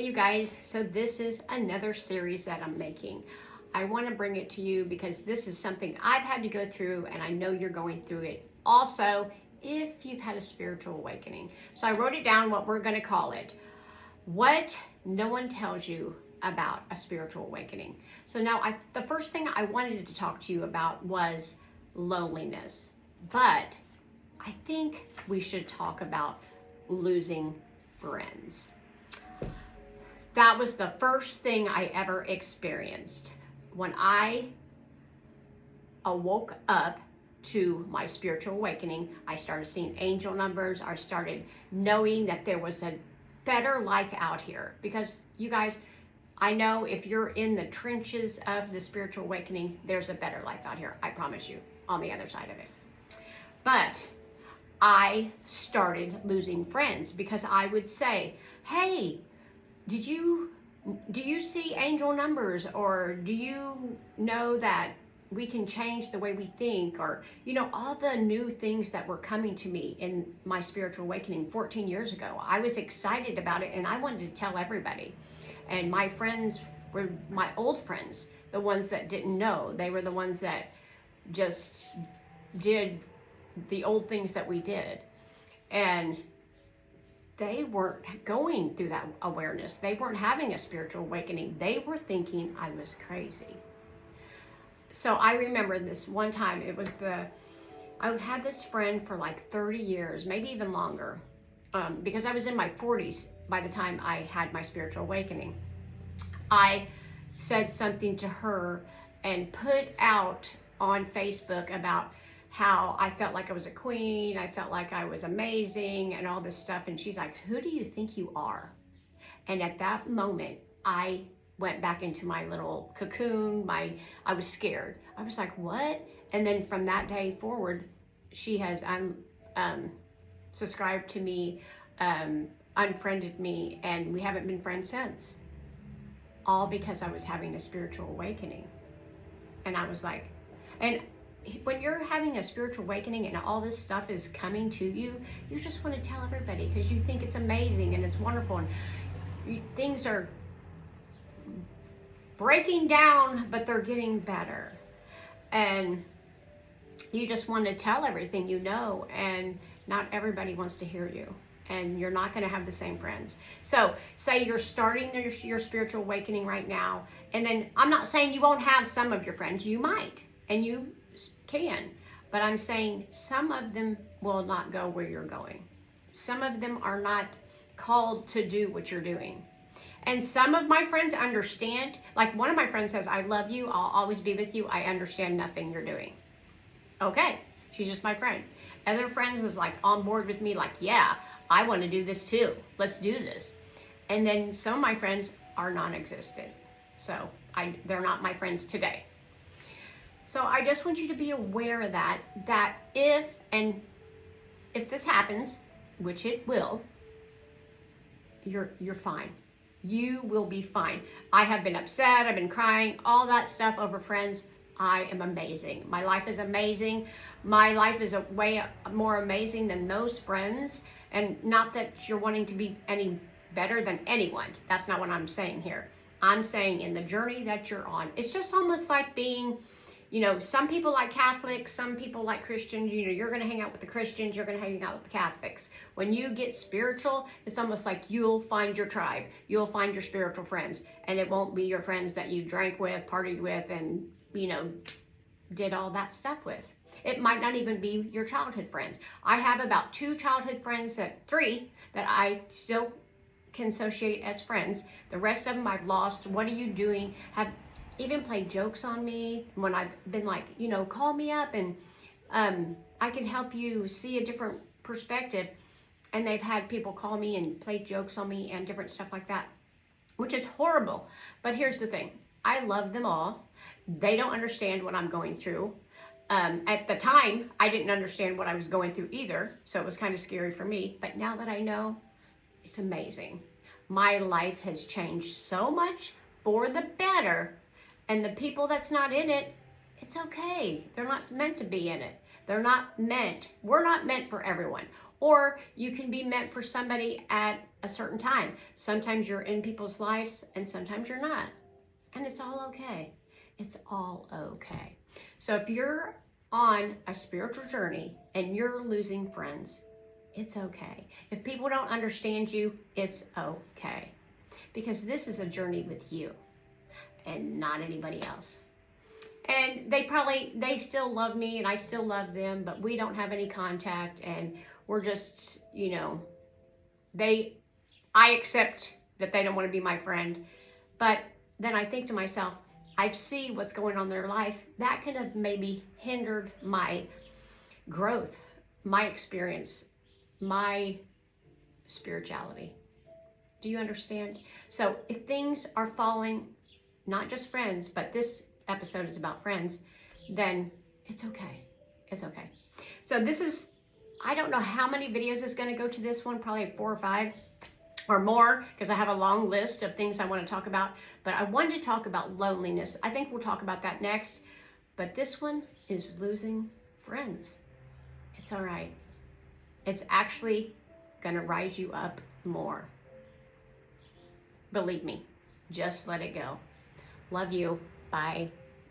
Hey you guys, so this is another series that I'm making. I want to bring it to you because this is something I've had to go through and I know you're going through it also if you've had a spiritual awakening. So I wrote it down what we're going to call it. What no one tells you about a spiritual awakening. So now the first thing I wanted to talk to you about was loneliness. But I think we should talk about losing friends. That was the first thing I ever experienced. When I awoke up to my spiritual awakening, I started seeing angel numbers. I started knowing that there was a better life out here. Because you guys, I know if you're in the trenches of the spiritual awakening, there's a better life out here. I promise you, on the other side of it. But I started losing friends because I would say, hey, do you see angel numbers, or do you know that we can change the way we think, or all the new things that were coming to me in my spiritual awakening 14 years ago. I was excited about it and I wanted to tell everybody. And my friends were my old friends, the ones that didn't know. They were the ones that just did the old things that we did. And they weren't going through that awareness. They weren't having a spiritual awakening. They were thinking I was crazy. So I remember this one time, I had this friend for like 30 years, maybe even longer, because I was in my 40s by the time I had my spiritual awakening. I said something to her and put out on Facebook about how I felt like I was a queen, I felt like I was amazing and all this stuff. And she's like, who do you think you are? And at that moment, I went back into my little cocoon. I was scared. I was like, what? And then from that day forward, she has subscribed to me, unfriended me, and we haven't been friends since. All because I was having a spiritual awakening. And I was like, and when you're having a spiritual awakening and all this stuff is coming to you, you just want to tell everybody because you think it's amazing and it's wonderful, and things are breaking down, but they're getting better. And you just want to tell everything you know, and not everybody wants to hear you. And you're not going to have the same friends. So say you're starting your spiritual awakening right now, and then I'm not saying you won't have some of your friends. You might, and you can, but I'm saying some of them will not go where you're going. Some of them are not called to do what you're doing. And some of my friends understand. Like one of my friends says, I love you, I'll always be with you, I understand nothing you're doing. Okay, she's just my friend. Other friends is like on board with me, like, yeah, I want to do this too, let's do this. And then some of my friends are non-existent, so they're not my friends today. So I just want you to be aware of that if this happens, which it will, you're fine. You will be fine. I have been upset, I've been crying, all that stuff over friends. I am amazing. My life is amazing. My life is a way more amazing than those friends. And not that you're wanting to be any better than anyone. That's not what I'm saying here. I'm saying in the journey that you're on, it's just almost like being, some people like Catholics, some people like Christians. You're going to hang out with the Christians, you're going to hang out with the Catholics. When you get spiritual, it's almost like you'll find your tribe. You'll find your spiritual friends. And it won't be your friends that you drank with, partied with, and, did all that stuff with. It might not even be your childhood friends. I have about 3 childhood friends that I still can associate as friends. The rest of them I've lost. What are you doing? Have even played jokes on me when I've been like, call me up and I can help you see a different perspective. And they've had people call me and play jokes on me and different stuff like that, which is horrible. But here's the thing. I love them all. They don't understand what I'm going through. At the time, I didn't understand what I was going through either. So it was kind of scary for me. But now that I know, it's amazing. My life has changed so much for the better. And the people that's not in it, it's okay. They're not meant to be in it. We're not meant for everyone. Or you can be meant for somebody at a certain time. Sometimes you're in people's lives and sometimes you're not. And it's all okay. It's all okay. So if you're on a spiritual journey and you're losing friends, it's okay. If people don't understand you, it's okay. Because this is a journey with you and not anybody else. And they still love me and I still love them, but we don't have any contact and we're just, I accept that they don't want to be my friend. But then I think to myself, I see what's going on in their life. That could have maybe hindered my growth, my experience, my spirituality. Do you understand? So if things are falling, not just friends, but this episode is about friends, then it's okay. It's okay. So this is, I don't know how many videos is going to go to this one, probably 4 or 5 or more, because I have a long list of things I want to talk about. But I wanted to talk about loneliness. I think we'll talk about that next. But this one is losing friends. It's all right. It's actually going to rise you up more. Believe me, just let it go. Love you. Bye.